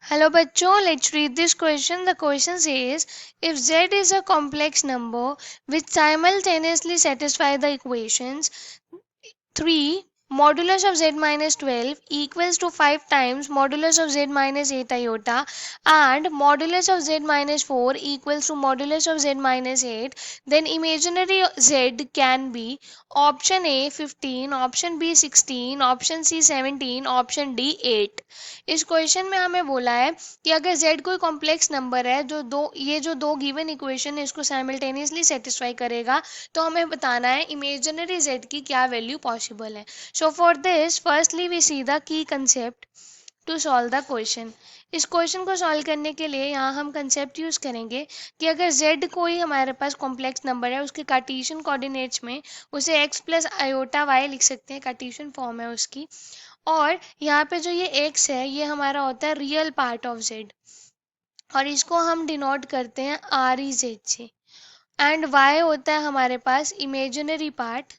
Hello बच्चों, let's read this question. The question says, if z is a complex number which simultaneously satisfy the equations 3 modulus of z minus 12 equals to 5 times modulus of z minus 8 iota and modulus of z minus 4 equals to modulus of z minus 8, then imaginary z can be option A 15, option B 16, option C 17, option D 8. इस question में हमें बोला है कि अगर z कोई complex number है जो दो गिवन इक्वेशन है इसको साइमल्टेनियसली सेटिस्फाई करेगा, तो हमें बताना है इमेजिनरी z की क्या वैल्यू पॉसिबल है. So for this firstly we see the key concept to solve the question. इस क्वेश्चन को सॉल्व करने के लिए यहाँ हम कंसेप्ट यूज करेंगे कि अगर z कोई हमारे पास कॉम्प्लेक्स नंबर है उसके कार्टेशियन कोऑर्डिनेट्स में उसे x प्लस आयोटा y लिख सकते हैं, कार्टेशियन फॉर्म है उसकी. और यहाँ पे जो ये x है ये हमारा होता है रियल पार्ट ऑफ z और इसको हम डिनोट करते हैं आर ई जेड से. एंड y होता है हमारे पास इमेजिनरी पार्ट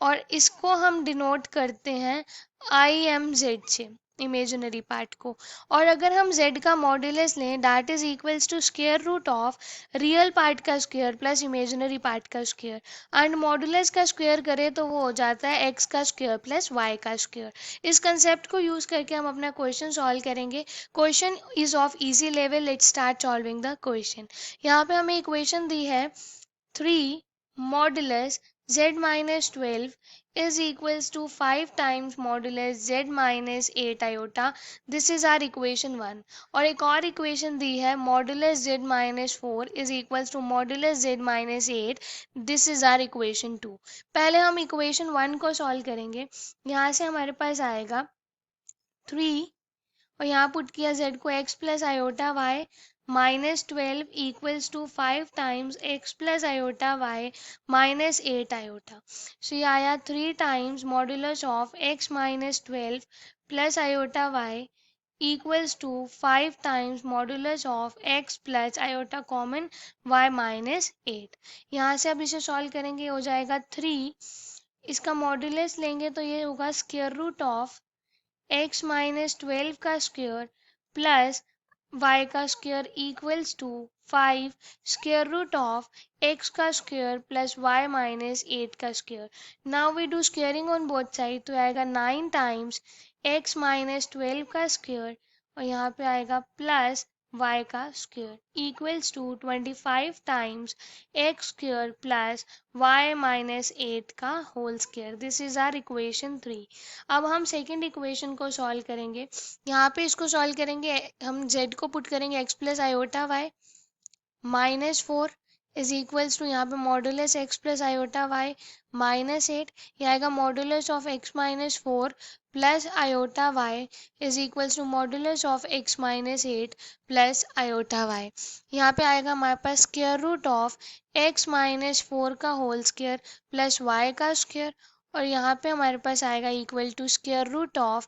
और इसको हम डिनोट करते हैं आई एम जेड से, इमेजिनरी पार्ट को. और अगर हम z का मॉड्यूलस लें that is equals to square root of real part का स्क्वायर प्लस इमेजिनरी पार्ट का स्क्वायर एंड मॉड्यूलस का स्क्वायर करें तो वो हो जाता है x का स्क्वायर प्लस y का स्क्वायर. इस कंसेप्ट को यूज करके हम अपना क्वेश्चन सॉल्व करेंगे. Question is of easy level. Let's start solving the question. यहाँ पे हमें इक्वेशन दी है 3 modulus z minus 12 is equals to 5 times modulus z minus 8 iota. This is our equation 1. और एक और इक्वेशन दी है modulus z minus 4 is equals to modulus z minus 8. This is our equation 2. पहले हम इक्वेशन 1 को solve करेंगे. यहाँ से हमारे पास आएगा 3 और यहाँ पुट किया z को x plus iota y minus 12 equals to 5 times x plus iota y minus 8 iota. So ये आया 3 times modulus of x minus 12 plus iota y equals to 5 times modulus of x plus iota common y minus 8. यहाँ से अब इसे solve करेंगे हो जाएगा 3, इसका मॉड्यूलस लेंगे तो ये होगा square root of x minus 12 का स्क्वायर प्लस y का square equals to 5 square root of x का स्क्वायर प्लस y माइनस 8 का square. Now we do squaring on both side तो आएगा 9 टाइम्स x माइनस 12 का स्क्वायर और यहाँ पे आएगा प्लस y का square equals to 25 times x square plus y minus 8 का whole square. This is our equation 3. अब हम सेकंड इक्वेशन को सॉल्व करेंगे. यहाँ पे इसको सॉल्व करेंगे हम z को पुट करेंगे x plus iota y minus 4 is equals to यहाँ पे modulus x plus iota y minus 8. ये आएगा modulus of x minus 4 plus iota y is equals to modulus of x minus 8 plus iota y. यहाँ पे आएगा हमारे पास square root of x minus 4 का होल स्क्वायर प्लस y का square और यहाँ पे हमारे पास आएगा equal to square root of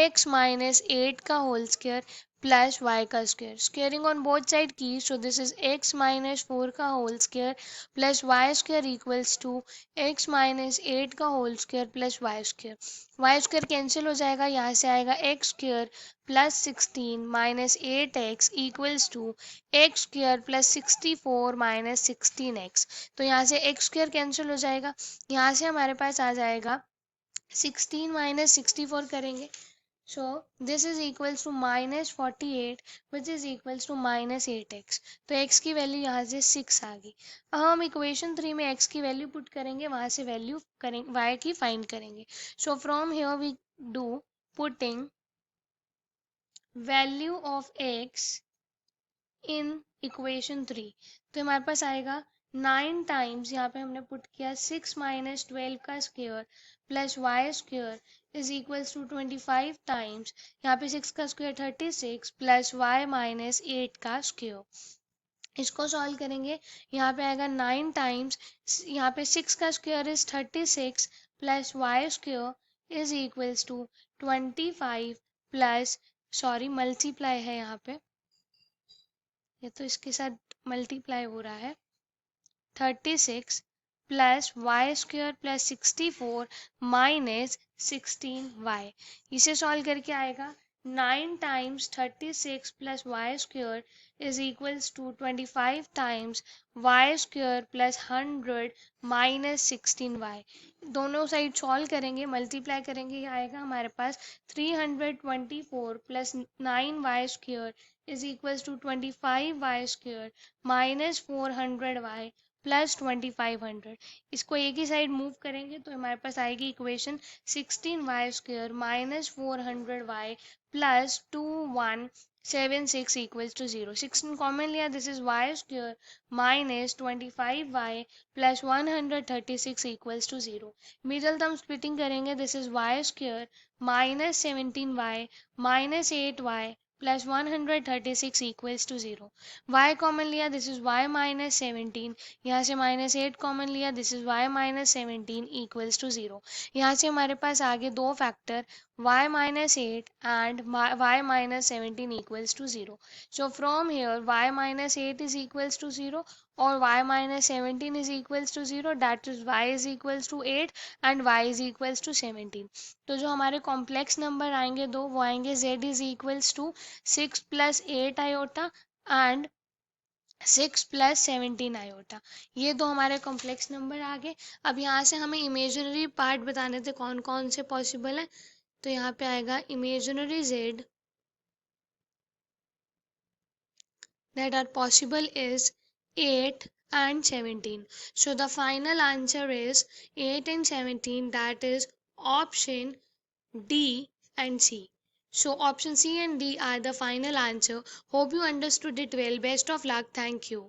x minus 8 का होल स्क्वायर प्लस y का square. Squaring on both side की so this is x minus 4 का whole square plus y square equals to x minus 8 का whole square plus y square. y square cancel हो जाएगा, यहाँ से आएगा x square plus 16 minus 8x equals to x square plus 64 minus 16x. तो यहाँ से x स्क्वायर कैंसिल हो जाएगा, यहाँ से हमारे पास आ जाएगा 16 माइनस 64 करेंगे. So this is equals to minus 48 which is equals to minus 8x. तो x की वैल्यू यहाँ से 6 आ गई. अब हम इक्वेशन 3 में x की वैल्यू पुट करेंगे, वहाँ से वैल्यू करेंगे y की फाइंड करेंगे. So from here we do putting value of x in equation 3. तो हमारे पास आएगा 9 टाइम्स यहाँ पे हमने पुट किया 6 माइनस 12 का square plus Y square is equals to 25 times यहाँ पे 6 का स्क्वायर 36 प्लस वाई माइनस 8 का स्क्वायर. इसको सॉल्व करेंगे, यहाँ पे आएगा 9 टाइम्स यहाँ पे 6 का square is 36 plus Y square is equals to 25 plus sorry multiply है यहाँ पे, ये तो इसके साथ मल्टीप्लाई हो रहा है 36 plus Y square plus 64 minus 16y। इसे सॉल्व करके आएगा 9 times 36 plus Y square is equals to 25 times Y square plus 100 minus 16y। दोनों साइड सॉल्व करेंगे, मल्टीप्लाई करेंगे, ये आएगा हमारे पास 324 plus 9y square is equals to 25y square minus 400y plus 2500। इसको एक ही साइड मूव करेंगे तो हमारे पास आएगी equation 16y square minus 400y plus 2176 equals to 0। 16 common लिया, this is y square minus 25y plus 136 equals to 0। Middle term splitting करेंगे, this is y square minus 17y minus 8y plus 136 equals to 0। y common लिया, this is y minus 17, यहाँ से minus 8 common लिया, this is y minus 17 equals to 0। यहाँ से हमारे पास आगे दो factor y minus 8 and y minus 17 equals to 0. So from here y minus 8 is equals to 0 or y minus 17 is equals to 0, that is y is equals to 8 and y is equals to 17. तो जो हमारे complex number आएंगे दो वो आएंगे z is equals to 6 plus 8 iota and 6 plus 17 iota. ये दो हमारे कॉम्प्लेक्स नंबर आ गए। अब यहाँ से हमें इमेजिनरी पार्ट बताने थे कौन कौन से पॉसिबल है। तो यहाँ पे आएगा imaginary z that are possible is 8 and 17. So the final answer is 8 and 17, that is option D and C. So option C and D are the final answer. Hope you understood it well. Best of luck. Thank you.